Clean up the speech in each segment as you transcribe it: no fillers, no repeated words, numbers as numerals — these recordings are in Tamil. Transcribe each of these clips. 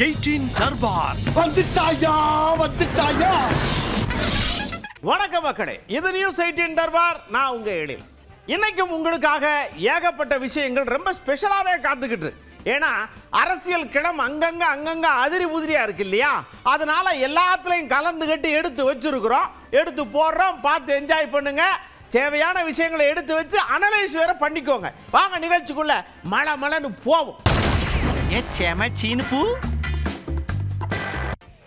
18 தர்பார் வந்துட்டாயா. வணக்கம் மக்களே, இது நியூஸ் 18 தர்பார். நான் உங்க எழில். இன்னைக்கும் உங்களுக்காக ஏகப்பட்ட விஷயங்கள் ரொம்ப ஸ்பெஷலாவே காத்துக்கிட்டு. ஏன்னா அரசியல் கிளம் அங்கங்க அதிரி புதிரியா இருக்கு இல்லையா? அதனால எல்லாத்துலயும் கலந்துகிட்டு எடுத்து வச்சிருக்கிறோம், எடுத்து போடுறோம். பார்த்து என்ஜாய் பண்ணுங்க. தேவையான விஷயங்களை எடுத்து வச்சு அனலைஸ் வேற பண்ணிக்கோங்க. வாங்க நிகழ்ச்சிக்குள்ள மழன்னு போவோம்.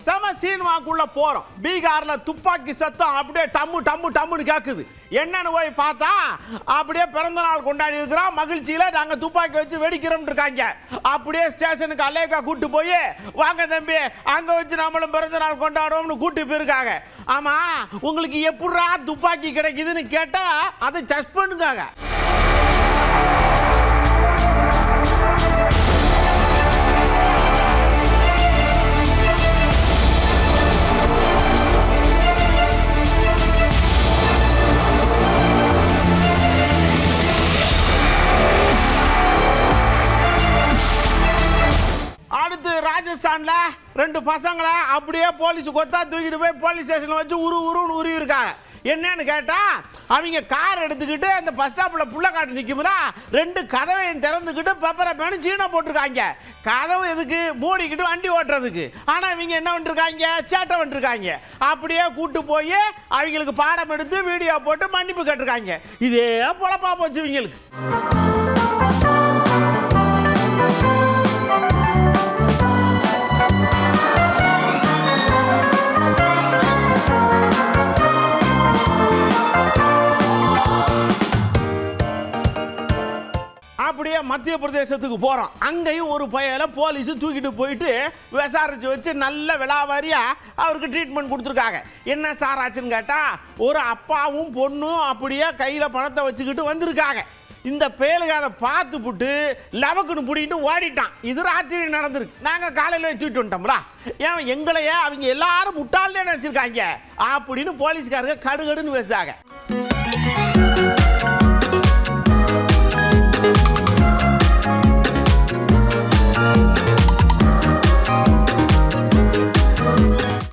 சம சீன்வாக்குள்ள போறோம். பீகார்ல துப்பாக்கி சத்தம் அப்படியே டம்முன்னு கேக்குது. என்னன்னு போய் பார்த்தா அப்படியே பிறந்த நாள் கொண்டாடி இருக்கிறோம். மகிழ்ச்சியில நாங்க துப்பாக்கி வச்சு வெடிக்கிறோம் இருக்காங்க. அப்படியே ஸ்டேஷனுக்கு அலேக்கா கூட்டு போய் வாங்க தம்பி அங்க வச்சு நம்மளும் பிறந்த நாள் கொண்டாடுவோம்னு கூட்டு போயிருக்காங்க. ஆமா, உங்களுக்கு எப்படா துப்பாக்கி கிடைக்குதுன்னு கேட்டா அதை சஸ்ட் பண்ணுங்க. அடுத்து ராஜஸ்தான்ல ரெண்டு பசங்களை அப்படியே போலீஸ் கொத்தா தூக்கிட்டு போய் போலீஸ் ஸ்டேஷன்ல வச்சு உருன்னு உருவி இருக்காங்க. என்னன்னு கேட்டா அவங்க கார் எடுத்துக்கிட்டு அந்த பஸ் ஸ்டாப்ல புள்ள காட்டு நிக்கும்ல, ரெண்டு கதவையும் திறந்துக்கிட்டு பெப்பரை பேனு சீனை போட்டிருக்காங்க. கதவு எதுக்கு? மூடிக்கிட்டு வண்டி ஓட்டுறதுக்கு. ஆனா இவங்க என்ன பண்ணிருக்காங்க? சேட்டை பண்ணிருக்காங்க. அப்படியே கூட்டு போய் அவங்களுக்கு பாடம் எடுத்து வீடியோ போட்டு மன்னிப்பு கேட்டிருக்காங்க. இதே பொழப்பா போச்சு இவங்களுக்கு. அப்படியே மத்திய பிரதேசத்துக்கு போறோம். அங்கேயும் ஒரு பையல போலீஸ் தூக்கிட்டு போயிட்டு விசாரிச்சு வச்சு நல்ல விளாவாரியா அவருக்கு ட்ரீட்மெண்ட் கொடுத்துருக்காங்க. என்ன சார் ஆச்சுன்னு கேட்டா, ஒரு அப்பாவும் பொண்ணும் அப்படியே கையில பணத்தை வச்சுக்கிட்டு வந்திருக்காங்க. இந்த பேலுக்கு அதை பார்த்துப்புட்டு லவக்குன்னு பிடிக்கிட்டு ஓடிட்டான். இது ராத்திரி நடந்திருக்கு. நாங்கள் காலையில் தூக்கிட்டு வந்துட்டோம்ல. ஏன் எங்களையே அவங்க எல்லாரும் முட்டாள்னே நினச்சிருக்காங்க அப்படின்னு போலீஸ்காரங்க கடுகடுன்னு பேசுறாங்க.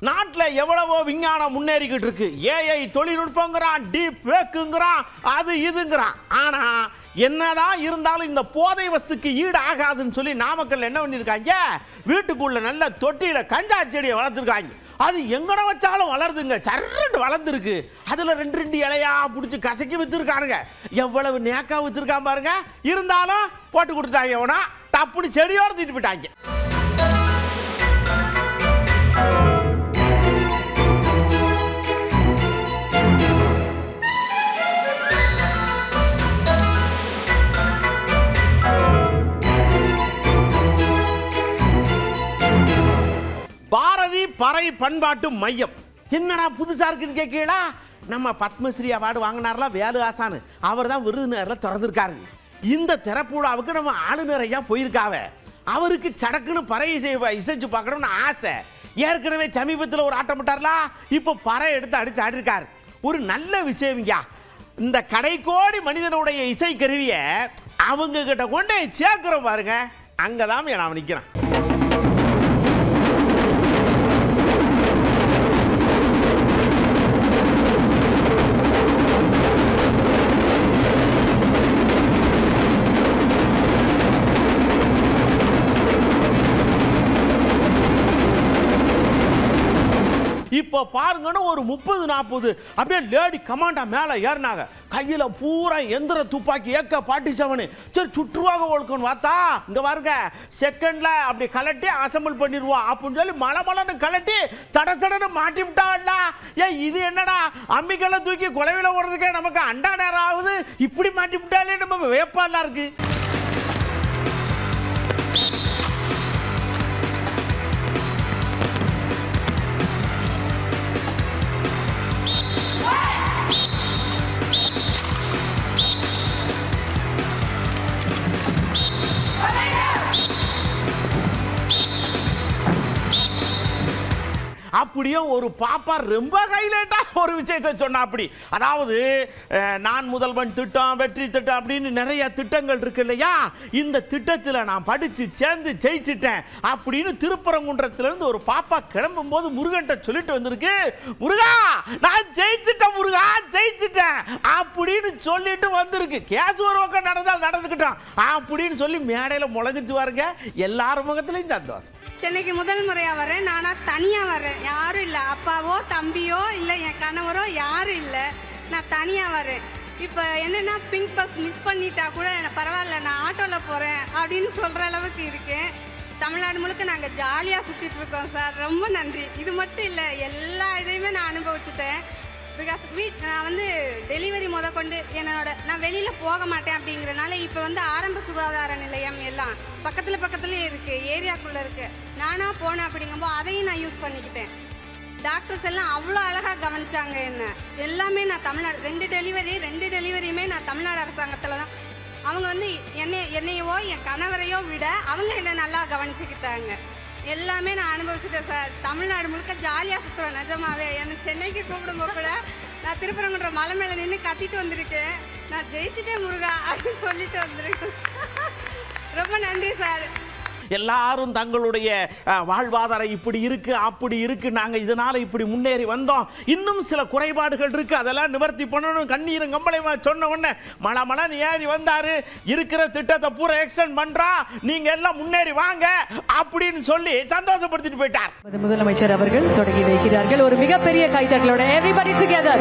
நாட்டில் எவ்வளவோ விஞ்ஞானம் முன்னேறிக்கிட்டு இருக்கு. ஏஐ தொழில்நுட்பங்கிறான், டீப் ஃபேக்குங்கிறான், அது இதுங்கிறான். ஆனா என்னதான் இருந்தாலும் இந்த போதை வஸ்துக்கு ஈடு ஆகாதுன்னு சொல்லி நாமக்கல் என்ன பண்ணிருக்காங்க, வீட்டுக்குள்ள நல்ல தொட்டியில கஞ்சா செடியை வளர்த்துருக்காங்க. அது எங்கட வச்சாலும் வளருதுங்க, சர்றண்டு வளர்ந்துருக்கு. அதுல ரெண்டு இலையா பிடிச்சி கசக்கி வித்துருக்கானுங்க. எவ்வளவு நேக்கா வித்துருக்கான் பாருங்க. இருந்தாலும் போட்டு கொடுத்துட்டாங்க. எவனா டப்புனு செடியோட தூக்கிட்டு போயிட்டாங்க. பாரதி பறை பண்பாட்டு மையம் என்னடா புதுசா இருக்குன்னு கேட்கலா? நம்ம பத்மஸ்ரீ அவார்டு வாங்கினார்ல வேலு ஆசான், அவர் தான் விருதுநகரில் திறந்திருக்காரு. இந்த திறப்புழாவுக்கு நம்ம ஆளுநரையா போயிருக்காவ. அவருக்கு சடக்குன்னு பறை இசைச்சு பார்க்கணும்னு ஆசை. ஏற்கனவே சமீபத்தில் ஒரு ஆட்டம் போட்டார்ல, இப்போ பறை எடுத்து அடிச்சு ஆடிருக்காரு. ஒரு நல்ல விஷயம்யா. இந்த கடைக்கோடி மனிதனுடைய இசை கருவியை அவங்க கிட்ட கொண்டு சேர்க்கிறோம் பாருங்க, அங்கதான் நான் நிற்கிறேன். இப்போ பாருங்கன்னு ஒரு 30-40 அப்படியே லேடி கமாண்டா மேலே ஏறினாங்க. கையில் பூரா எந்திர துப்பாக்கி ஏக்க 47. சரி சுற்றுவாக ஒழுக்கணும் பார்த்தா இங்கே பாருங்க, செகண்ட்ல அப்படி கலட்டி அசம்பிள் பண்ணிடுவோம் அப்படின்னு சொல்லி மலன்னு கலட்டி சடன்னு மாட்டி விட்டாள்ல. ஏன் இது என்னடா, அம்மிக்கெல்லாம் தூக்கி குலவில ஓடுறதுக்கே நமக்கு அண்டா நேரம் ஆகுது. இப்படி மாட்டி விட்டாலே நம்ம வேப்பாலாம் இருக்கு. அப்படியே ஒரு பாப்பா ரொம்ப ஹைலைட்டா ஒரு விஷயத்தை சொன்னா. அப்படி அதாவது நான் முதல்வன் திட்டம், வெற்றி திட்டம் அப்படின்னு நிறைய திட்டங்கள் இருக்கு இல்லையா, இந்த திட்டத்தில் நான் படிச்சு சேர்ந்து ஜெயிச்சிட்டேன் அப்படின்னு திருப்பரங்குன்றத்திலிருந்து ஒரு பாப்பா கிளம்பும் போது முருகன்ட்ட சொல்லிட்டு வந்திருக்கு, முருகா நான் ஜெயிச்சிட்டேன், முருகா ஜெயிச்சிட்டேன் அப்படின்னு சொல்லிட்டு வந்திருக்கு. கேஸ் ஒரு பக்கம் நடந்தால் நடந்துக்கிட்டோம் அப்படின்னு சொல்லி மேடையில் முழங்கிச்சு வாருங்க. எல்லாரும் முகத்திலையும் சந்தோஷம். சென்னைக்கு முதல் முறையா வரேன். நானா தனியா வரேன், யாரும் இல்ல, அப்பாவோ தம்பியோ இல்ல என் கணவரோ யாரும் இல்ல, நான் தனியா வரேன். இப்போ என்னன்னா பிங்க் பஸ் மிஸ் பண்ணிட்டா கூட பரவாயில்ல, நான் ஆட்டோல போறேன் அப்படின்னு சொல்ற அளவுக்கு இருக்கேன். தமிழ்நாடு முழுக்க நாங்கள் ஜாலியாக சுற்றிட்டு இருக்கோம் சார். ரொம்ப நன்றி. இது மட்டும் இல்லை, எல்லா இதையுமே நான் அனுபவிச்சுட்டேன். பிகாஸ் நான் வந்து டெலிவரி கொண்டு நான் வெளியில் போக மாட்டேன் அப்படிங்கிறனால இப்போ வந்து ஆரம்ப சுகாதார நிலையம் எல்லாம் பக்கத்துலேயே இருக்குது, ஏரியாக்குள்ளே இருக்குது. நானாக போனேன் அப்படிங்கும்போது அதையும் நான் யூஸ் பண்ணிக்கிட்டேன். டாக்டர்ஸ் எல்லாம் அவ்வளோ அழகாக கவனிச்சாங்க என்ன. எல்லாமே நான் தமிழ்நாடு ரெண்டு டெலிவரியுமே நான் தமிழ்நாடு அரசாங்கத்தில் தான். அவங்க வந்து என்னையவோ என் கணவரையோ விட அவங்க என்னை நல்லா கவனிச்சுக்கிட்டாங்க. எல்லாமே நான் அனுபவிச்சுட்டேன் சார். தமிழ்நாடு முழுக்க ஜாலியாக சுற்றுவேன் நிஜமாவே. எனக்கு சென்னைக்கு கூப்பிடும்போது கூட நான் திருப்பரங்குன்ற மலை மேலே நின்று கத்திட்டு வந்திருக்கேன், நான் ஜெயிச்சுட்டேன் முருகா அப்படின்னு சொல்லிட்டு வந்திருக்கேன். ரொம்ப நன்றி சார். எல்லாரும் தங்களுடைய வாழ்வாதாரம் இப்படி இருக்கு அப்படி இருக்கு, நாங்கள் இதனால இப்படி முன்னேறி வந்தோம், இன்னும் சில குறைபாடுகள் இருக்கு, அதெல்லாம் நிவர்த்தி பண்ணணும், கண்ணீரும் கம்பளையுமா சொன்ன உடனே மலமலன் ஏறி வந்தாரு. இருக்கிற திட்டத்தை பூரா எக்ஸ்டெண்ட் பண்றா, நீங்க எல்லாம் முன்னேறி வாங்க அப்படின்னு சொல்லி சந்தோஷப்படுத்திட்டு போயிட்டார். முதலமைச்சர் அவர்கள் தொடங்கி வைக்கிறார்கள். ஒரு மிகப்பெரிய கைதட்டலோட everybody together.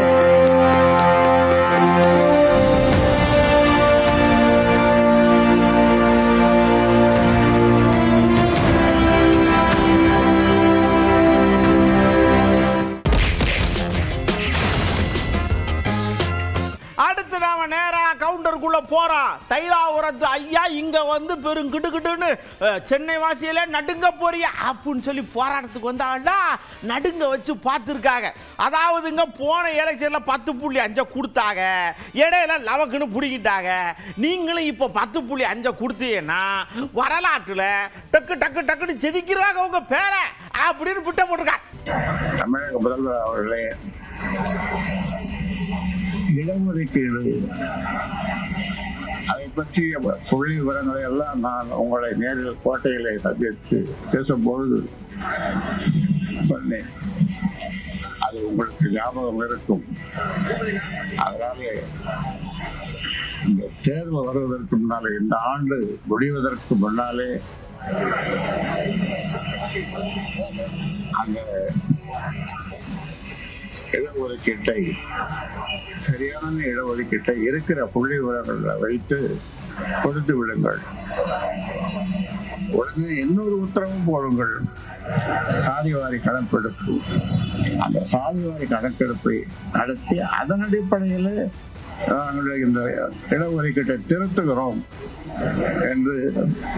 கவுண்டருக்குள்ள போறான். தைலாபுரத்து ஐயா இங்க வந்து பெருங்கிட்டுன்னு சென்னை வாசியில நடுங்க போறிய அப்படின்னு சொல்லி போராட்டத்துக்கு வந்தாண்டா நடுங்க வச்சு பார்த்துருக்காங்க. அதாவது இங்க போன எலெக்ஷன்ல 10.5 கொடுத்தாங்க, இடையில லவக்குன்னு பிடிக்கிட்டாங்க. நீங்களும் இப்ப 10.5 கொடுத்தீங்கன்னா வரலாற்றுல டக்கு டக்கு டக்குன்னு செதுக்கிறாங்க உங்க பேரை அப்படின்னு பிட்ட போட்டிருக்காங்க. தமிழக முதல்வர் அவர்களே, இடஒதுக்கீடு அதை பற்றிய புள்ளி விவரங்களை எல்லாம் நான் உங்களை நேரில் கோட்டையிலே சந்தித்து பேசும்பொழுது சொன்னேன். அது உங்களுக்கு ஞாபகம் இருக்கும். அதனாலே இந்த தேர்தல் வருவதற்கு முன்னாலே, இந்த ஆண்டு முடிவதற்கு முன்னாலே அந்த இடஒதுக்கீட்டை, சரியான இடஒதுக்கீட்டை இருக்கிற புள்ளி விவரங்களை வைத்து கொடுத்து விடுங்கள். உடனே இன்னொரு உத்தரவும் போடுங்கள், சாதிவாரி கணக்கெடுப்பு. அந்த சாதிவாரி கணக்கெடுப்பை நடத்தி அதன் அடிப்படையில் நாங்கள் இந்த இடஒதுக்கீட்டை திருத்துகிறோம் என்று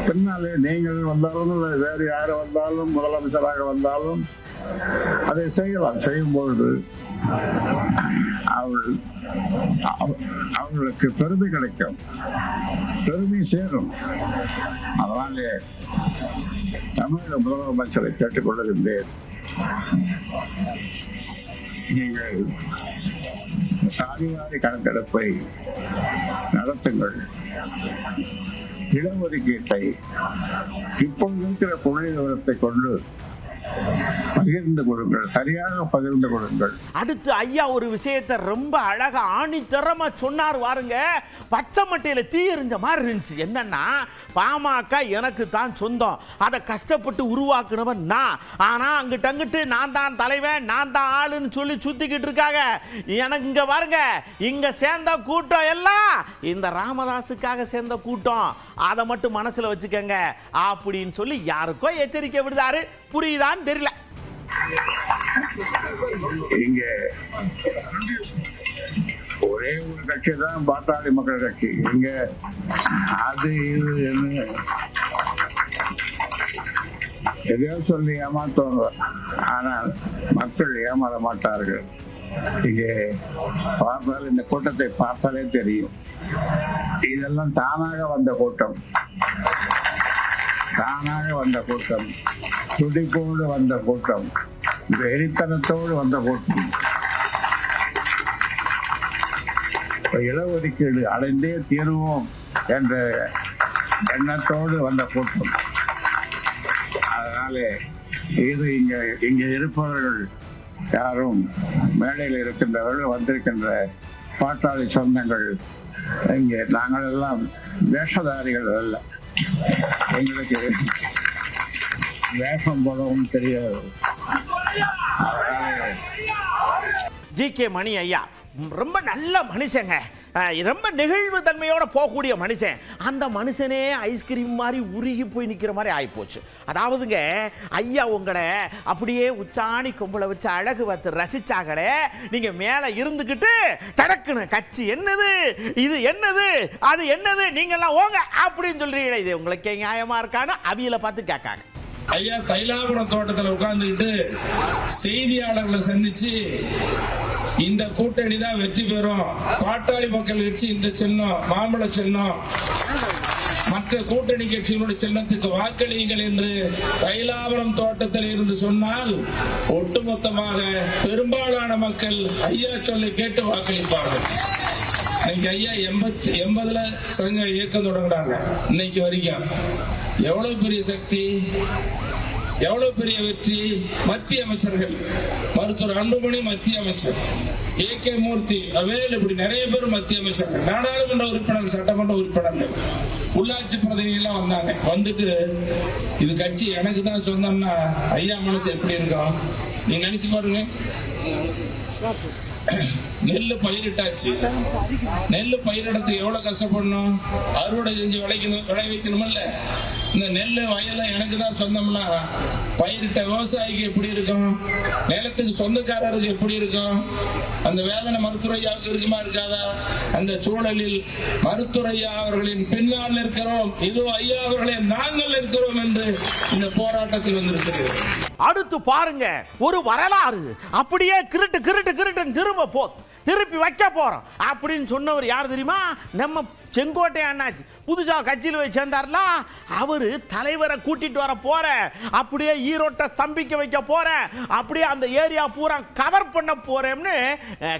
பின்னாலே நீங்கள் வந்தாலும் இல்லை வேறு யார் வந்தாலும் முதலமைச்சராக வந்தாலும் அதை செய்யலாம். செய்யும்பொழுது அவர்களுக்கு பெருமை கிடைக்கும், பெருமை சேரும். அதனாலே தமிழக முதலமைச்சரை கேட்டுக்கொள்ளுகின்றேன், நீங்கள் சாதிவாரி கணக்கெடுப்பை நடத்துங்கள். இடஒதுக்கீட்டை இப்போது இருக்கிற புள்ளி விவரத்தை கொண்டு பகிர்ந்து கொடுங்கள், சரியாக பகிர்ந்து கொடுங்கள். அடுத்து ஐயா ஒரு விஷயத்தை ரொம்ப அழகா ஆணித்தரமா சொன்னார் வாருங்க. பச்சை மட்டையில தீ எறிஞ்ச மாதிரி இருந்துச்சு. என்னன்னா, பாமக எனக்கு தான் சொந்தம், அதை கஷ்டப்பட்டு உருவாக்குனவன் நான். ஆனா அங்கிட்டு நான் தான் தலைவன், நான் தான் ஆளுன்னு சொல்லி சுத்திக்கிட்டு இருக்காங்க. எனக்கு இங்க பாருங்க, இங்க சேர்ந்த கூட்டம் எல்லாம் இந்த ராமதாஸுக்காக சேர்ந்த கூட்டம், அதை மட்டும் மனசுல வச்சுக்கங்க அப்படின்னு சொல்லி யாருக்கோ எச்சரிக்கை விடுதாரு. புரியுதான்னு தெரியல. இங்க ஒரே ஒரு கட்சி தான் பாட்டாளி மக்கள் கட்சி. இங்க அது இது எதையோ சொல்லி ஏமாத்துவாங்க, ஆனால் மக்கள் ஏமாற மாட்டார்கள். இங்கே பார்த்தால், இந்த கூட்டத்தை பார்த்தாலே தெரியும், இதெல்லாம் தானாக வந்த கூட்டம், தானாக வந்த கூட்டம், துடிப்போடு வந்த கூட்டம். வெறித்தனத்தோடு வந்த கூட்டம். இடஒதுக்கீடு அடைந்தே தீர்வோம் என்ற எண்ணத்தோடு வந்த கூட்டம். அதனால இது இங்கே இருப்பவர்கள் யாரும், மேடையில் இருக்கின்றவர்கள், வந்திருக்கின்ற பாட்டாளி சொந்தங்கள், இங்கே நாங்கள் எல்லாம் வேஷதாரிகள் அல்ல. எங்களுக்கு வேஷம் போடவும் தெரியாது. ஜி.கே. மணி ஐயா ரொம்ப நல்ல மனுஷங்க, ரொம்ப நெகிழ்வு தன்மையோட போகக்கூடிய மனுஷன். அந்த மனுஷனே ஐஸ்கிரீம் மாதிரி உருகி போய் நிற்கிற மாதிரி ஆகிப்போச்சு. அதாவதுங்க ஐயா உங்களை அப்படியே உச்சாணி கொம்புல வச்சு அழகு பார்த்து ரசிச்சாங்களே, நீங்கள் மேலே இருந்துக்கிட்டு தடக்குன்னு கட்சி என்னது, இது என்னது, அது என்னது, நீங்கள்லாம் ஓங்க அப்படின்னு சொல்றீங்களே, இது உங்களுக்கு நியாயமா இருக்கான்னு அவியலை பார்த்து கேட்காங்க. ஐயா தைலாபுரம் தோட்டத்தில் உட்கார்ந்துக்கிட்டு செய்தியாளர்களை சந்திச்சு இந்த கூட்டணி தான் வெற்றி பெறும், பாட்டாளி மக்கள் கட்சி இந்த சின்னம் மாம்பழ சின்னம், மற்ற கூட்டணி கட்சிகளுடைய சின்னத்துக்கு வாக்களியுங்கள் என்று தைலாபுரம் தோட்டத்தில் இருந்து சொன்னால் ஒட்டுமொத்தமாக பெரும்பாலான மக்கள் ஐயா சொல்லை கேட்டு வாக்களிப்பார்கள். இன்னைக்கு ஐயா 80ல சங்க இயக்கம் தொடங்குறாங்க. இன்னைக்கு வரைக்கும் எவ்வளவு பெரிய சக்தி, எவ்வளவு பெரிய வெற்றி. மத்திய அமைச்சர்கள், மருத்துவர் அன்புமணி மத்திய அமைச்சர், ஏ.கே. மூர்த்தி, அவேல், இப்படி நிறைய பேர் மத்திய அமைச்சர்கள், நாடாளுமன்ற உறுப்பினர்கள், சட்டமன்ற உறுப்பினர்கள், உள்ளாட்சி பிரதிநிதிகள் வந்தாங்க. வந்துட்டு இது கட்சி எனக்கு தான் சொந்தம்னா ஐயா மனசு எப்படி இருக்கும் நீங்க நினைச்சு பாருங்க. நெல்லு பயிரிட்டாச்சு, நெல்லு பயிரிடத்துக்கு எவ்வளவு கஷ்டப்படணும், அறுவடை செஞ்சு விளைவிக்கணும்ல. இந்த நெல்லு வயல எனக்கு தான் சொந்தம்னா பயிரிட்ட விவசாயிக்கு எப்படி இருக்கும், நிலத்துக்கு சொந்தக்காரருக்கு எப்படி இருக்கும், அந்த வேதனை மருத்துவரையாவுக்கு இருக்குமா இருக்காதா? அந்த சூழலில் மருத்துவரையா அவர்களின் பின்னால் இருக்கிறோம், இதோ ஐயா அவர்களே நாங்கள் இருக்கிறோம் என்று இந்த போராட்டத்தில் வந்திருக்கிறது. அடுத்து பாருங்க ஒரு வரலாறு, அப்படியே கிருட்டு கிருட்டு கிருட்டுன்னு திருப்பி வைக்க போறோம் அப்படின்னு சொன்னவர் யார் தெரியுமா? நம்ம செங்கோட்டை அண்ணாச்சி. புதுசா கட்சியில் போய் சேர்ந்தார்ல, அவரு தலைவரை கூட்டிட்டு வர போற, அப்படியே ஈரோட்டை ஸ்தம்பிக்க வைக்க போற, அப்படியே அந்த ஏரியா பூரா கவர் பண்ண போறேன்னு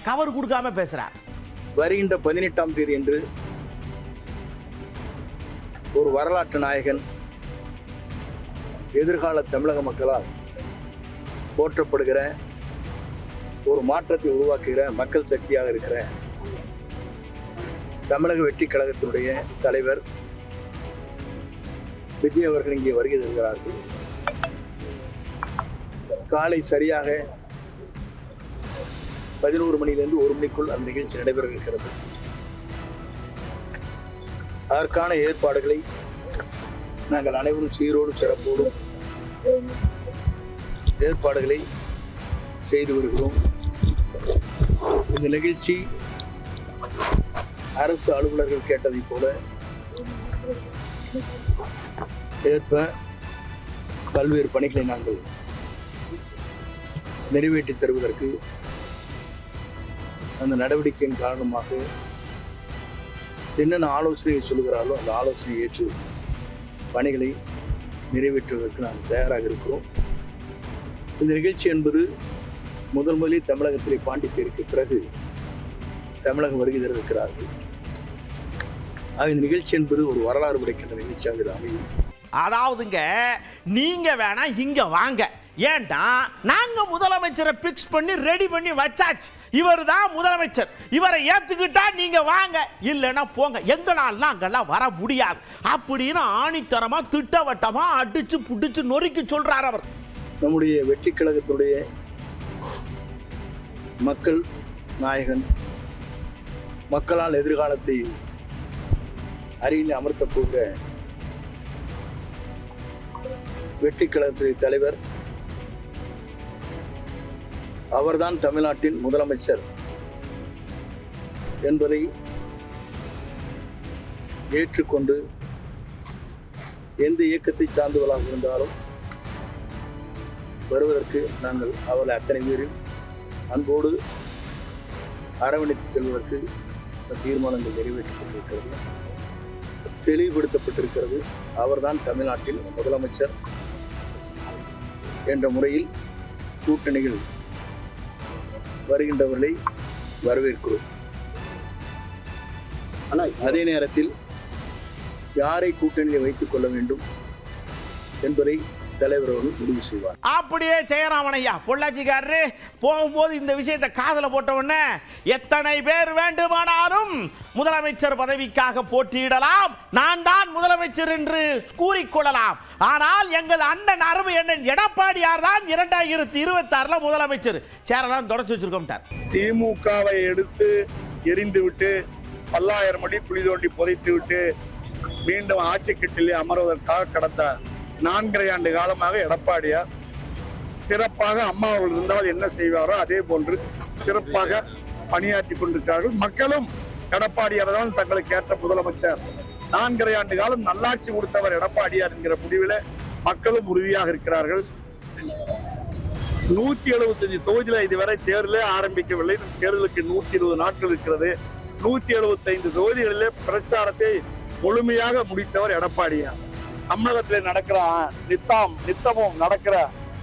கவர் கொடுக்காம பேசுறார். வருகின்ற 18ஆம் தேதி என்று ஒரு வரலாற்று நாயகன், எதிர்கால தமிழக மக்களால் போற்றப்படுகிற, ஒரு மாற்றத்தை உருவாக்குகிற மக்கள் சக்தியாக இருக்கிற தமிழக வெற்றி கழகத்தினுடைய தலைவர் விஜய் அவர்கள் இங்கே வருகை தருகிறார்கள். காலை சரியாக 11 மணியிலிருந்து 1 மணிக்குள் அந்த நிகழ்ச்சி நடைபெற இருக்கிறது. அதற்கான ஏற்பாடுகளை நாங்கள் அனைவரும் சீரோடும் சிறப்போடும் ஏற்பாடுகளை செய்து வருகிறோம். இந்த நிகழ்ச்சி அரசு அலுவலர்கள் கேட்டதை போல ஏற்ப பல்வேறு பணிகளை நாங்கள் நிறைவேற்றி தருவதற்கு அந்த நடவடிக்கையின் காரணமாக என்னென்ன ஆலோசனையை சொல்லுகிறாரோ அந்த ஆலோசனையை ஏற்று பணிகளை நிறைவேற்றுவதற்கு நாங்கள் தயாராக இருக்கிறோம். இந்த நிகழ்ச்சி என்பது முதலில் தமிழகத்திலே பாண்டிச்சேரிக்கு பிறகு தமிழகம் வருகை தர இருக்கிறார்கள். இந்த நிகழ்ச்சி என்பது ஒரு வரலாறு உடைக்கின்ற நிகழ்ச்சியாக இது அமையும். அதாவதுங்க நீங்க வேணா இங்க வாங்க, ஏன்டா நாங்க முதலமைச்சரை பிக்ஸ் பண்ணி ரெடி பண்ணி வச்சாச்சு, இவர் தான் முதலமைச்சர், இவரை ஏத்துக்கிட்டா நீங்க வாங்க, இல்லைன்னா போங்க, எங்களாலாம் அங்கெல்லாம் வர முடியாது அப்படின்னு ஆணித்தரமா திட்டவட்டமா அடிச்சு புடிச்சு நொறுக்கி சொல்றார் அவர். நம்முடைய வெற்றி கழகத்துடைய மக்கள் நாயகன், மக்களால் எதிர்காலத்தை அருகில் அமர்த்த போகிற வெற்றி கழகத்துடைய தலைவர், அவர்தான் தமிழ்நாட்டின் முதலமைச்சர் என்பதை ஏற்றுக்கொண்டு எந்த இயக்கத்தை சார்ந்தவர்களாக இருந்தாலும் வருவதற்கு நாங்கள் அவர்களை அத்தனை பேரில் அன்போடு அரவணைத்து செல்வதற்கு தீர்மானங்கள் நிறைவேற்றப்பட்டிருக்கிறது, தெளிவுபடுத்தப்பட்டிருக்கிறது. அவர்தான் தமிழ்நாட்டில் முதலமைச்சர் என்ற முறையில் கூட்டணிகள் வருகின்றவர்களை வரவேற்கிறோம். ஆனால் அதே நேரத்தில் யாரை கூட்டணியில் வைத்துக் கொள்ள வேண்டும் என்பதை தலைவர் அவர்கள் முடிவு செய்வார். அப்படியே ஜெயராமன் ஐயா பொள்ளாச்சிக்காரரு போகும்போது இந்த விஷயத்தை காதல போட்ட உடனே எத்தனை பேர் வேண்டுமானாலும் முதலமைச்சர் பதவிக்காக போட்டியிடலாம், நான் தான் முதலமைச்சர் என்று கூறிக்கொள்ளலாம், ஆனால் எங்கள் அண்ணன் அருமை அண்ணன் எடப்பாடியார் தான் 2026 முதலமைச்சர் சேரலாம் தொடச்சு வச்சிருக்கோம். திமுகவை எடுத்து எரிந்துவிட்டு பல்லாயிரம் அடி குழி தோண்டி புதைத்து விட்டு மீண்டும் ஆட்சி கட்டிலே அமர்வதற்காக கடந்த 4.5 ஆண்டு காலமாக எடப்பாடியார் சிறப்பாக அம்மா அவர்கள் இருந்தால் என்ன செய்வாரோ அதே போன்று சிறப்பாக பணியாற்றி கொண்டிருக்கிறார்கள். மக்களும் எடப்பாடியார் தான் தங்களுக்கு ஏற்ற முதலமைச்சர், 4.5 ஆண்டு காலம் நல்லாட்சி கொடுத்தவர் எடப்பாடியார் என்கிற முடிவில் மக்களும் உறுதியாக இருக்கிறார்கள். 175 தொகுதியில் இதுவரை தேர்தலே ஆரம்பிக்கவில்லை. தேர்தலுக்கு 120 நாட்கள் இருக்கிறது. 175 தொகுதிகளிலே பிரச்சாரத்தை முழுமையாக முடித்தவர் எடப்பாடியார். தமிழகத்தில் நடக்கிற நித்தமும் நடக்கிற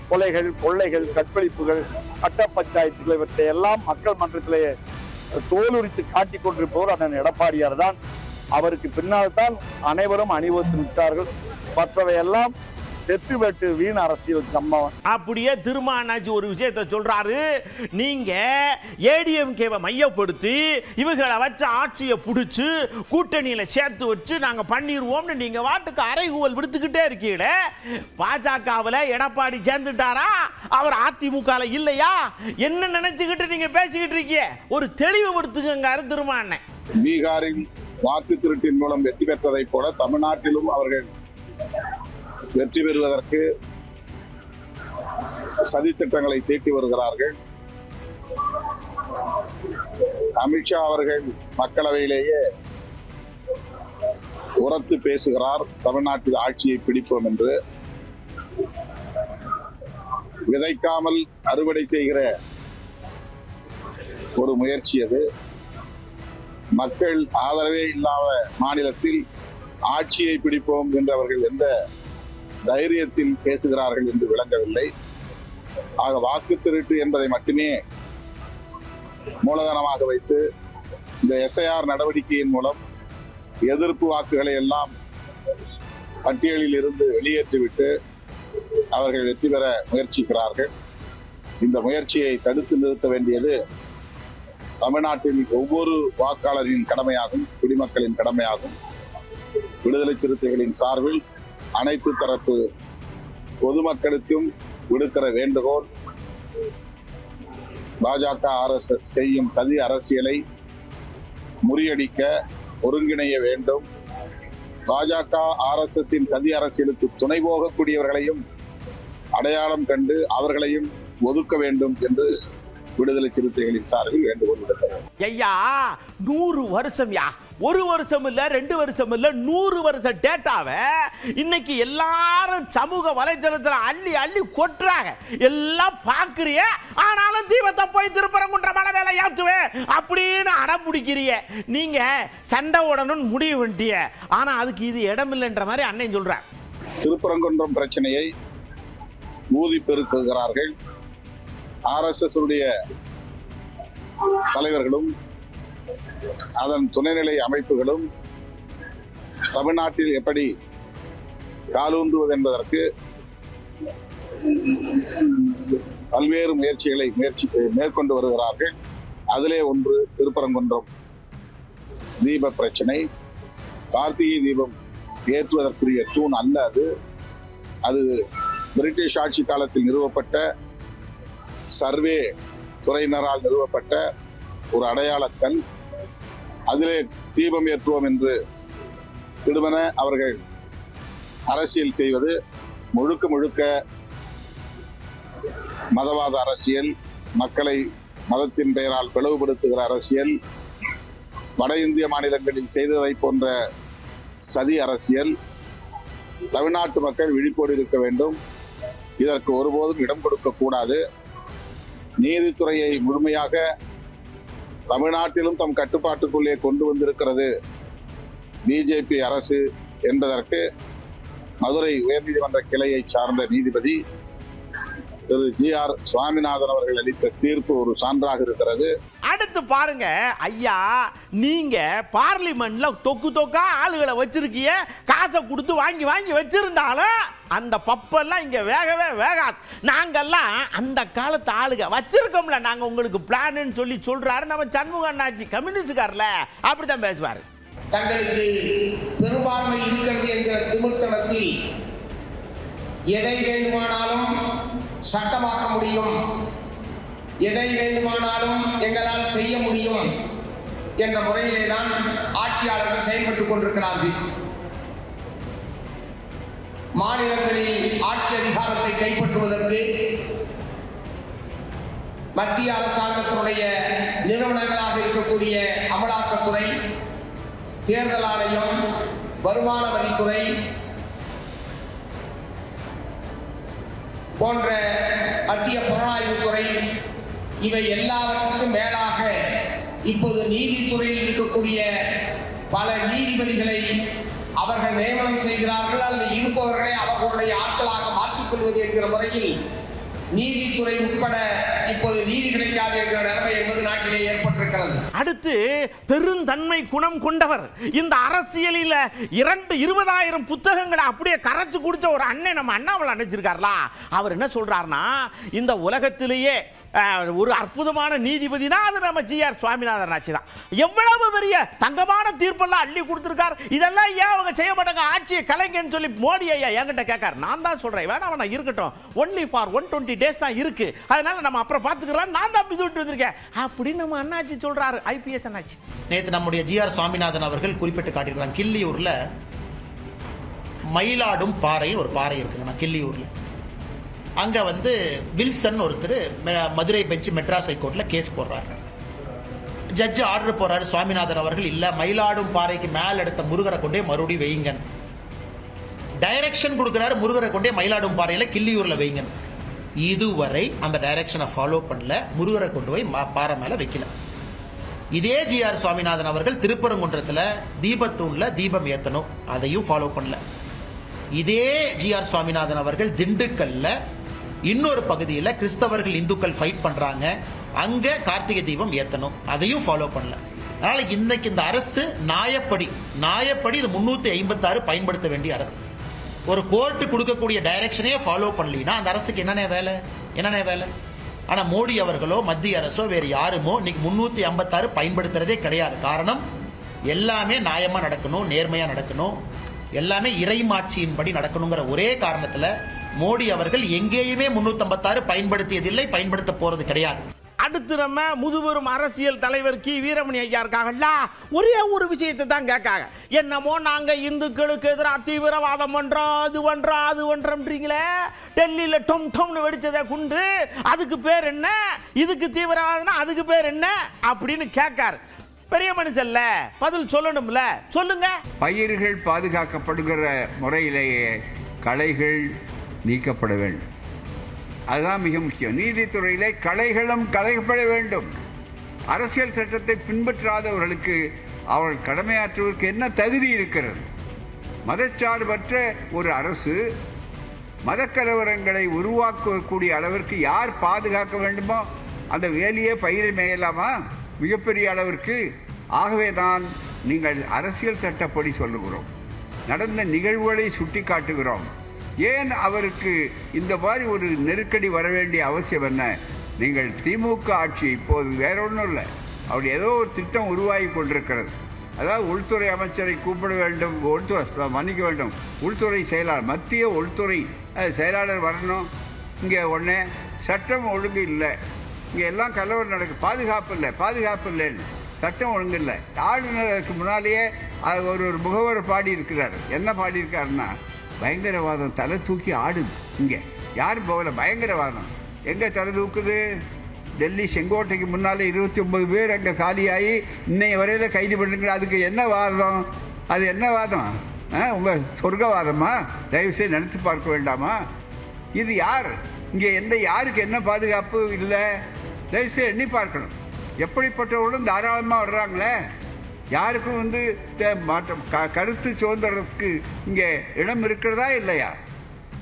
கொலைகள், கொள்ளைகள், கற்பழிப்புகள், கட்ட பஞ்சாயத்துகள் இவற்றை எல்லாம் மக்கள் மன்றத்திலே தோலுரித்து காட்டிக் கொண்டிருப்பவர் அண்ணன் எடப்பாடியார் தான். அவருக்கு பின்னால் தான் அனைவரும் அணிவகுத்து நிற்கிறார்கள். மற்றவையெல்லாம் தெத்து வெட்டு வீண் அரசியல் சம்பவம். அப்படியே திருமானாச்சி ஒரு விஷயத்தை சொல்றாரு, நீங்க ஏடிஎம்கேவை மையப்படுத்தி இவங்களை வச்சு ஆட்சியை பிடிச்சு கூட்டணியில சேர்த்து வச்சு நாங்க பண்ணிடுவோம்னு நீங்க வாட்டுக்கு அறைகூவல் விடுத்துக்கிட்டே இருக்கீங்களே, பாஜகவில் எடப்பாடி சேர்ந்துட்டாரா, அவர் அதிமுக இல்லையா, என்ன நினைச்சுக்கிட்டு நீங்க பேசிக்கிட்டு இருக்கீங்க, ஒரு தெளிவு படுத்துங்க திருமானே. பீகாரில் வாக்கு திருட்டின் மூலம் வெற்றி பெற்றதை போல தமிழ்நாட்டிலும் அவர்கள் வெற்றி பெறுவதற்கு சதித்திட்டங்களை தீட்டி வருகிறார்கள். அமித்ஷா அவர்கள் மக்களவையிலேயே உரத்து பேசுகிறார், தமிழ்நாட்டில் ஆட்சியை பிடிப்போம் என்று. விதைக்காமல் அறுவடை செய்கிற ஒரு முயற்சி அது. மக்கள் ஆதரவே இல்லாத மாநிலத்தில் ஆட்சியை பிடிப்போம் என்று அவர்கள் எந்த தைரியத்தில் பேசுகிறார்கள் என்று விளங்கவில்லை. ஆக வாக்கு திருட்டு என்பதை மட்டுமே மூலதனமாக வைத்து இந்த எஸ்ஐஆர் நடவடிக்கையின் மூலம் எதிர்ப்பு வாக்குகளை எல்லாம் பட்டியலில் இருந்து வெளியேற்றிவிட்டு அவர்கள் வெற்றி பெற முயற்சிக்கிறார்கள். இந்த முயற்சியை தடுத்து நிறுத்த வேண்டியது தமிழ்நாட்டின் ஒவ்வொரு வாக்காளரின் கடமையாகும், குடிமக்களின் கடமையாகும். விடுதலை சிறுத்தைகளின் சார்பில் அனைத்து தரப்பு பொதுமக்களுக்கும் விடுக்கிற வேண்டுகோள், பாஜக RSS செய்யும் சதி அரசியலை முறியடிக்க ஒருங்கிணைய வேண்டும். பாஜக RSSின் சதி அரசியலுக்கு துணை போகக்கூடியவர்களையும் அடையாளம் கண்டு அவர்களையும் ஒதுக்க வேண்டும் என்று விடுதலை சிறுத்தைகளின் சார்பில் வேண்டுகோள் விடுக்கிறோம். ஐயா 100 வருஷம் யா, 1 வருஷம் இல்ல 2 வருஷம் இல்ல 100 வருஷ டேட்டாவை இன்னைக்கு எல்லாரும் சமூக வலைதளத்தில் அள்ளி அள்ளி கொட்டுறாங்க, எல்லாம் பார்க்குறிய. ஆனாலும் தீபத்தை போய் திருப்பரங்குன்ற மலை வேலை ஏற்றுவேன் அப்படின்னு அடம் பிடிக்கிறிய. நீங்க சண்டை உடனும் முடிவு பண்ணிட்டிய, ஆனா அதுக்கு இது இடம் இல்லைன்ற மாதிரி அண்ணன் சொல்ற. திருப்பரங்குன்றம் பிரச்சனையை ஊதி பெருக்குகிறார்கள். RSS உடைய தலைவர்களும் அதன் துணைநிலை அமைப்புகளும் தமிழ்நாட்டில் எப்படி காலூன்றுவது என்பதற்கு பல்வேறு முயற்சிகளை மேற்கொண்டு வருகிறார்கள். அதிலே ஒன்று திருப்பரங்குன்றம் தீப பிரச்சனை. கார்த்திகை தீபம் ஏற்றுவதற்குரிய தூண் அல்ல அது. அது பிரிட்டிஷ் ஆட்சி காலத்தில் நிறுவப்பட்ட சர்வே துறையினரால் நிறுவப்பட்ட ஒரு அடையாளக்கல். அதிலே தீபம் ஏற்றுவோம் என்று திடுமென அவர்கள் அரசியல் செய்வது முழுக்க முழுக்க மதவாத அரசியல், மக்களை மதத்தின் பெயரால் பிளவுபடுத்துகிற அரசியல், வட இந்திய மாநிலங்களில் செய்ததை போன்ற சதி அரசியல். தமிழ்நாட்டு மக்கள் விழிப்போடு இருக்க வேண்டும். இதற்கு ஒருபோதும் இடம் கொடுக்க கூடாது. நீதித்துறையை முழுமையாக தமிழ்நாட்டிலும் தம் கட்டுப்பாட்டுக்குள்ளே கொண்டு வந்திருக்கிறது பிஜேபி அரசு என்பதற்கு மதுரை உயர்நீதிமன்ற கிளையை சார்ந்த நீதிபதி திரு GR சுவாமிநாதன் அவர்கள் அளித்த தீர்ப்பு ஒரு சான்றாக இருக்கிறது. அடுத்து பாருங்க ஐயா, நீங்க பார்லிமெண்ட்ல தொக்கு தொக்கா ஆளுகளை வச்சிருக்கீங்க, காசை கொடுத்து வாங்கி வாங்கி வச்சிருந்தாலும் அந்த பப்பெல்லாம் இங்க வேகவே வேகாது. நாங்கெல்லாம் அந்த காலத்து ஆளுங்க வச்சிருக்கோம்ல, நாங்க உங்களுக்கு பிளான்னு சொல்லி சொல்றாரு நம்ம சண்முக அண்ணாச்சி, கம்யூனிஸ்ட்காரல அப்படிதான் பேசுவாரு. தங்களுக்கு பெரும்பான்மை இருக்கிறது என்கிற திமிர்த்தனத்தில் எதை வேண்டுமானாலும் சட்டமாக்க முடியும், எதை வேண்டுமானாலும் எங்களால் செய்ய முடியும் என்ற முறையிலே தான் ஆட்சியாளர்கள் செயல்பட்டுக் கொண்டிருக்கிறார்கள். மாநிலங்களில் ஆட்சி அதிகாரத்தை கைப்பற்றுவதற்கு மத்திய அரசாங்கத்தினுடைய நிறுவனங்களாக இருக்கக்கூடிய அமலாக்கத்துறை, தேர்தல் ஆணையம், வருமான வரித்துறை போன்ற மத்திய புலனாய்வுத்துறை, இவை எல்லாவற்றுக்கும் மேலாக இப்போது நீதித்துறையில் இருக்கக்கூடிய பல நீதிபதிகளை அவர்கள் நியமனம் செய்கிறார்கள் அல்லது இருப்பவர்களை அவர்களுடைய ஆட்களாக மாற்றிக்கொள்வது என்கிற முறையில் நீதித்துறை உட்பட இப்போது நீதி கிடைக்காது என்கிற நிலைமை என்பது நாட்டிலே ஏற்பட்டிருக்கிறது. அடுத்து பெருந்தன்மை குணம் கொண்டவர், இந்த அரசியலில் 20,000 புத்தகங்களை அப்படியே கரைச்சு குடிச்ச ஒரு அண்ணன் நம்ம அண்ணாமலை நினைச்சிருக்காருல, அவர் என்ன சொல்றாருன்னா, இந்த உலகத்திலேயே ஒரு அற்புதமான நீதிபதினா அது நம்ம GR சுவாமிநாதன் ஆட்சி தான். எவ்வளவு பெரிய தங்கமான தீர்ப்பெல்லாம் அள்ளி கொடுத்துருக்கார். இதெல்லாம் ஏன் அவங்க செய்ய மாட்டாங்க, ஆட்சியை கலைங்கன்னு சொல்லி மோடி ஐயா என்கிட்ட கேட்கார். நான் தான் சொல்றேன், வேணா இருக்கட்டும், ஒன்லி ஃபார் 120 days தான் இருக்கு, அதனால நம்ம அப்புறம் பார்த்துக்கலாம், நான் தான் இது விட்டு வந்திருக்கேன் அப்படின்னு நம்ம அண்ணாச்சி சொல்றாரு, IPS அண்ணாச்சி. நேற்று நம்முடைய GR சுவாமிநாதன் அவர்கள் குறிப்பிட்டு காட்டியிருக்காங்க, கிள்ளியூர்ல மயிலாடும் பாறை ஒரு பாறை இருக்குங்க கிள்ளியூர்ல. அங்க வந்து வில்சன் ஒருத்தர் மதுரை பெஞ்ச் மெட்ராஸ் ஹைகோர்ட்ல கேஸ் போடுறாரு. ஜட்ஜ் ஆர்டர் போறாரு, சுவாமிநாதன் அவர்கள் இல்ல மயிலாடும் பாறைக்கு மேல எடுத்த முருகரை கொண்டே மறுபடியும் வைங்க, டைரக்ஷன் கொடுக்கிறாரு, முருகரை கொண்டே மயிலாடும் பாறையில கிள்ளியூர்ல வைங்க. இதுவரை அந்த டைரக்ஷனை ஃபாலோ பண்ணல, முருகரை கொண்டு போய் பாறை மேல வைக்கல. இதே GR சுவாமிநாதன் அவர்கள் திருப்பரங்குன்றத்துல தீபத்தூண்ல தீபம் ஏத்தணும், அதையும் ஃபாலோ பண்ணல. இதே GR சுவாமிநாதன் அவர்கள் திண்டுக்கல்ல இன்னொரு பகுதியில் கிறிஸ்தவர்கள் இந்துக்கள் ஃபைட் பண்றாங்க, அங்க கார்த்திகை தீபம் ஏத்தணும், அதையும் ஃபாலோ பண்ணல. அதனால இன்னைக்கு இந்த அரசு நியாயப்படி இது 356 பயன்படுத்த வேண்டிய அரசு. ஒரு கோர்ட்டு கொடுக்கக்கூடிய டைரக்ஷனையே ஃபாலோ பண்ணலினா அந்த அரசுக்கு என்னென்ன வேலை? ஆனா மோடி அவர்களோ மத்திய அரசோ வேறு யாருமோ இன்னைக்கு 356 பயன்படுத்துறதே கிடையாது. காரணம், எல்லாமே நியாயமா நடக்கணும், நேர்மையா நடக்கணும், எல்லாமே இறைமாட்சியின்படி நடக்கணுங்கிற ஒரே காரணத்துல மோடி அவர்கள் எங்கேயுமே 356 பயன்படுத்தியதில்லை, பயன்படுத்த போறது கிடையாது. அடுத்து நம்ம முதுபெரும் அரசியல் தலைவர் கி வீரமணி ஐயா இருக்காங்கல்ல, ஒரே ஒரு விஷயத்தை தான் கேட்காங்க, என்னமோ நாங்க இந்துக்களுக்கு எதிராக தீவிரவாதம் பண்றோம், அது பண்றோம்ன்றீங்களே, டெல்லியில டொம்னு வெடிச்சதை குண்டு, அதுக்கு பேர் என்ன, இதுக்கு தீவிரவாதம்னா அதுக்கு பேர் என்ன அப்படின்னு கேட்காரு. பெரிய மனுஷன்ல பதில் சொல்லணும்ல, சொல்லுங்க. பயிர்கள் பாதுகாக்கப்படுகிற முறையிலேயே களைகள் நீக்கப்பட வேண்டும், அதுதான் மிக முக்கியம். நீதித்துறையிலே களைகளும் களையப்பட வேண்டும். அரசியல் சட்டத்தை பின்பற்றாதவர்களுக்கு அவர்கள் கடமையாற்றுவதற்கு என்ன தகுதி இருக்கிறது? மதச்சார்பற்ற ஒரு அரசு மதக்கலவரங்களை உருவாக்கக்கூடிய அளவிற்கு யார் பாதுகாக்க வேண்டுமோ அந்த வேலையே பயிரை மேயலாமா மிகப்பெரிய அளவிற்கு? ஆகவே தான் நீங்கள் அரசியல் சட்டப்படி சொல்லுகிறோம், நடந்த நிகழ்வுகளை சுட்டி காட்டுகிறோம். ஏன் அவருக்கு இந்த மாதிரி ஒரு நெருக்கடி வர வேண்டிய அவசியம் என்ன? நீங்கள் திமுக ஆட்சி இப்போது வேற ஒன்றும் இல்லை, அப்படி ஏதோ ஒரு திட்டம் உருவாகி கொண்டிருக்கிறது. அதாவது உள்துறை அமைச்சரை கூப்பிட வேண்டும், மன்னிக்க வேண்டும், உள்துறை செயலாளர், மத்திய உள்துறை செயலாளர் வரணும். இங்கே ஒன்று சட்டம் ஒழுங்கு இல்லை, இங்கே எல்லாம் கலவரம் நடக்குது, பாதுகாப்பு இல்லைன்னு சட்டம் ஒழுங்கு இல்லை. ஆளுநருக்கு முன்னாலேயே ஒரு முகவர் பாடி இருக்கிறார். என்ன பாடி இருக்காருன்னா, பயங்கரவாதம் தலை தூக்கி ஆடுது. இங்கே யாரும் போகல, பயங்கரவாதம் எங்கே தலை தூக்குது? டெல்லி செங்கோட்டைக்கு முன்னாலே 29 பேர் அங்கே காலியாகி இன்னைய வரையில் கைது பண்ணுங்க. அதுக்கு என்ன வாதம்? அது என்ன வாதம்? உங்கள் சொர்க்கவாதமா? தயவுசெய்து நினைத்து பார்க்க வேண்டாமா? இது யார்? இங்கே யாருக்கு என்ன பாதுகாப்பு இல்லை? தயவுசெய்து எண்ணி பார்க்கணும். எப்படிப்பட்டவர்களும் தாராளமாக வர்றாங்களே, யாருக்கும் கருத்து சுதந்திரத்துக்கு இங்கே இடம் இருக்கிறதா இல்லையா?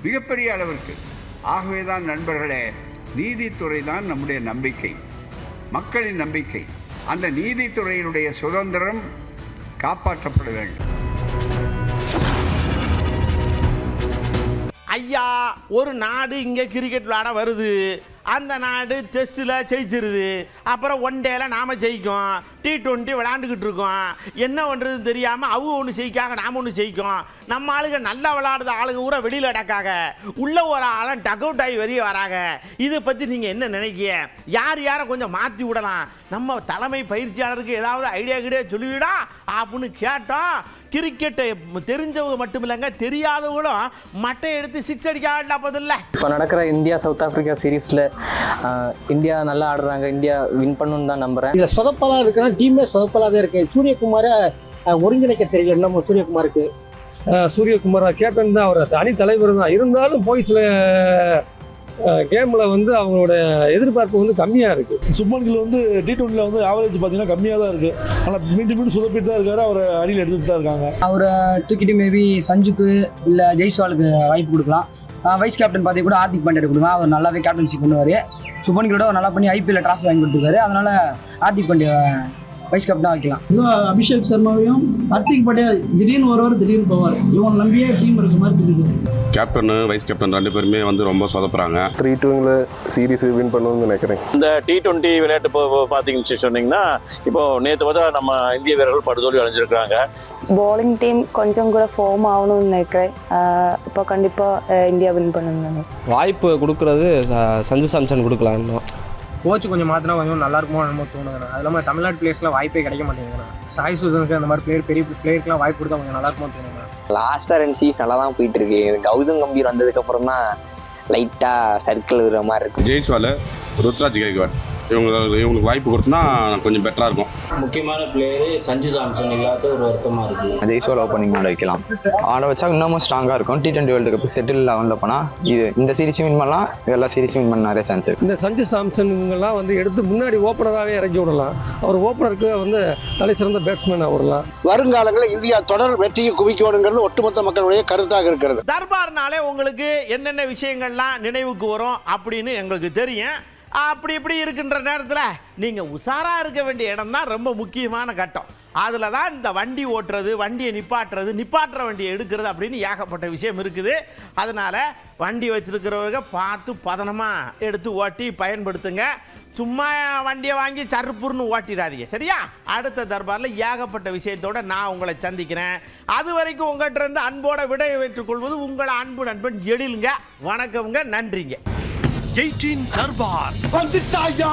மிகப்பெரிய அளவிற்கு. ஆகவேதான் நண்பர்களே, நீதித்துறை தான் நம்முடைய நம்பிக்கை, மக்களின் நம்பிக்கை. அந்த நீதித்துறையினுடைய சுதந்திரம் காப்பாற்றப்பட வேண்டும். ஐயா, ஒரு நாடு இங்கே கிரிக்கெட் விளையாட வருது, அந்த நாடு டெஸ்ட்டில் ஜெயிச்சிருது, அப்புறம் ஒன் டேல நாம் ஜெயிக்கும், T20 விளையாண்டுக்கிட்டு இருக்கோம், என்ன பண்ணுறதுன்னு தெரியாமல் அவங்க ஒன்று ஜெயிக்காக நாம் ஒன்று ஜெயிக்கும், நம்ம ஆளுங்க நல்லா விளையாடுற ஆளுங்க ஊரை வெளியில் அடக்காக, உள்ள ஒரு ஆளும் டக் அவுட் ஆகி வெளியே வராங்க. இதை பற்றி நீங்கள் என்ன நினைக்கிய? யார் யாரை கொஞ்சம் மாற்றி விடலாம், நம்ம தலைமை பயிற்சியாளருக்கு ஏதாவது ஐடியா சொல்லிவிடா அப்படின்னு கேட்டோம். கிரிக்கெட்டை தெரிஞ்சவங்க மட்டும் இல்லைங்க, தெரியாதவங்களும் மட்டை எடுத்து 6 அடிக்க ஆடலாப்பதில்லை. இப்போ நடக்கிற இந்தியா சவுத் ஆஃப்ரிக்கா சீரீஸில் இந்தியா நல்லா ஆடுறாங்க, இந்தியா வின் பண்ணணும்னு தான் நம்புகிறேன். இதில் சொதப்பலாக இருக்குன்னா டீமே சொதப்பலாக தான் இருக்குது. சூரியகுமாரை ஒருங்கிணைக்க தெரியல நம்ம சூரியகுமாருக்கு. சூரியகுமார் கேப்டன் தான், அவர் அணி தலைவர் தான். இருந்தாலும் போய் சில கேமில் வந்து அவங்களோட எதிர்பார்ப்பு வந்து கம்மியாக இருக்குது. சுப்மன் கில் வந்து T20 வந்து ஆவரேஜ் பார்த்தீங்கன்னா கம்மியாக தான் இருக்குது. ஆனால் மீண்டும் சொதப்பிட்டு தான் இருக்காரு, அவர் அணியில் எடுத்துகிட்டு தான் இருக்காங்க. அவரை தூக்கிட்டு மேபி சஞ்சுக்கு இல்லை ஜெய்ஸ்வாலுக்கு வாய்ப்பு கொடுக்கலாம். வைஸ் கேப்டன் பார்த்தி கூட ஹார்திக் பாண்டியா கொடுக்கலாம். அவர் நல்லாவே கேப்டன்சி பண்ணுவார். சுப்மன் கிலோட நல்லா பண்ணி IPL டிராஃபி வாங்கி கொடுத்துருக்காரு. அதனால் ஹார்திக் பாண்டியா வைஸ் கேப்டனாக வைக்கலாம். இன்னும் அபிஷேக் சர்மாவையும் ஹார்திக் பாண்டியா திடீர்னு வருவார், திடீர்னு போவார். இவன் நம்பியே டீம் இருக்க மாதிரி தெரியுது. கேப்டன் வைஸ் கேப்டன் 2 பேருமே வந்து ரொம்ப சொதப்புறாங்க. 3-2 சீரீஸ் வின் பண்ணணும்னு நினைக்கிறேன். இந்த T20 விளையாட்டு பார்த்தீங்கன்னு சொன்னீங்கன்னா, இப்போ நேற்று பார்த்தா நம்ம இந்திய வீரர்கள் படுதோல்வி அடைஞ்சிருக்கிறாங்க. பவுலிங் டீம் கொஞ்சம் கூட ஃபார்ம் ஆகணும்னு நினைக்கிறேன். இப்போ கண்டிப்பாக இந்தியா வின் பண்ணணும்னு நினைக்கிறேன். வாய்ப்பு கொடுக்குறது சஞ்சு சாம்சன் கொடுக்கலாம். கோச் கொஞ்சம் மாற்றினா கொஞ்சம் நல்லா இருக்குமோ நம்ம தோணுதுண்ணா. அது இல்லாமல் தமிழ்நாடு பிளேயர்ஸ்லாம் வாய்ப்பே கிடைக்க மாட்டேங்குதுண்ணா. சாய் சுதனுக்கு அந்த மாதிரி பெரிய பிளேயருக்குலாம் வாய்ப்பு கொடுத்தா கொஞ்சம் நல்லா இருக்குமோ தோணுதுண்ணா. லாஸ்ட்டாக 2 சீசன் நல்லா தான் போயிட்டு இருக்கு. கௌதம் கம்பீர் வந்ததுக்கப்புறம் தான் லைட்டாக சர்க்கிள் விடுற மாதிரி இருக்கு. ஜெய்ஸ்வால், ருத்ராஜ் கைக்வாட் இவங்களுக்கு வாய்ப்பு கொடுத்தனா கொஞ்சம் பெட்டராக இருக்கும். முக்கியமான பிளேயரு சஞ்சு சாம்சன் இல்லாத ஒரு வருத்தமாக இருக்குது. ஜெய்ஸ்வால் ஓப்பனிங் ஆட வைக்கலாம். ஆட வச்சா இன்னமும் ஸ்ட்ராங்காக இருக்கும். T20 வேர்ல்டு கப் செட்டில் லெவலில் போனால் இந்த சீரீஸும் வின் பண்ணலாம், எல்லா சீரீஸும் வின் பண்ண நிறைய சான்ஸ் இருக்குது. இந்த சஞ்சு சாம்சன் இவங்கெல்லாம் வந்து எடுத்து முன்னாடி ஓப்பனராகவே இறக்கி விடலாம். அவர் ஓப்பனருக்கு வந்து தலை சிறந்த பேட்ஸ்மேனாக விடலாம். வருங்காலங்களில் இந்தியா தொடர் வெற்றியை குவிக்கணுங்கிறது ஒட்டுமொத்த மக்களுடைய கருத்தாக இருக்கிறது. தர்பார்னாலே உங்களுக்கு என்னென்ன விஷயங்கள்லாம் நினைவுக்கு வரும் அப்படின்னு எங்களுக்கு தெரியும். அப்படி இப்படி இருக்கின்ற நேரத்தில் நீங்கள் உஷாராக இருக்க வேண்டிய இடம் தான் ரொம்ப முக்கியமான கட்டம். அதில் தான் இந்த வண்டி ஓட்டுறது, வண்டியை நிப்பாட்டுற வண்டியை எடுக்கிறது அப்படின்னு ஏகப்பட்ட விஷயம் இருக்குது. அதனால் வண்டி வச்சுருக்கிறவங்க பார்த்து பதனமாக எடுத்து ஓட்டி பயன்படுத்துங்க. சும்மா வண்டியை வாங்கி சருப்புன்னு ஓட்டிடாதீங்க, சரியா? அடுத்த தர்பாரில் ஏகப்பட்ட விஷயத்தோடு நான் உங்களை சந்திக்கிறேன். அது வரைக்கும் உங்கள்கிட்ட இருந்து அன்போட விடை பெற்றுக்கொள்வது உங்களை அன்பு நண்பன் எழிலுங்க. வணக்கம்ங்க, நன்றிங்க. 18 தர்பார் வந்துட்டாயா.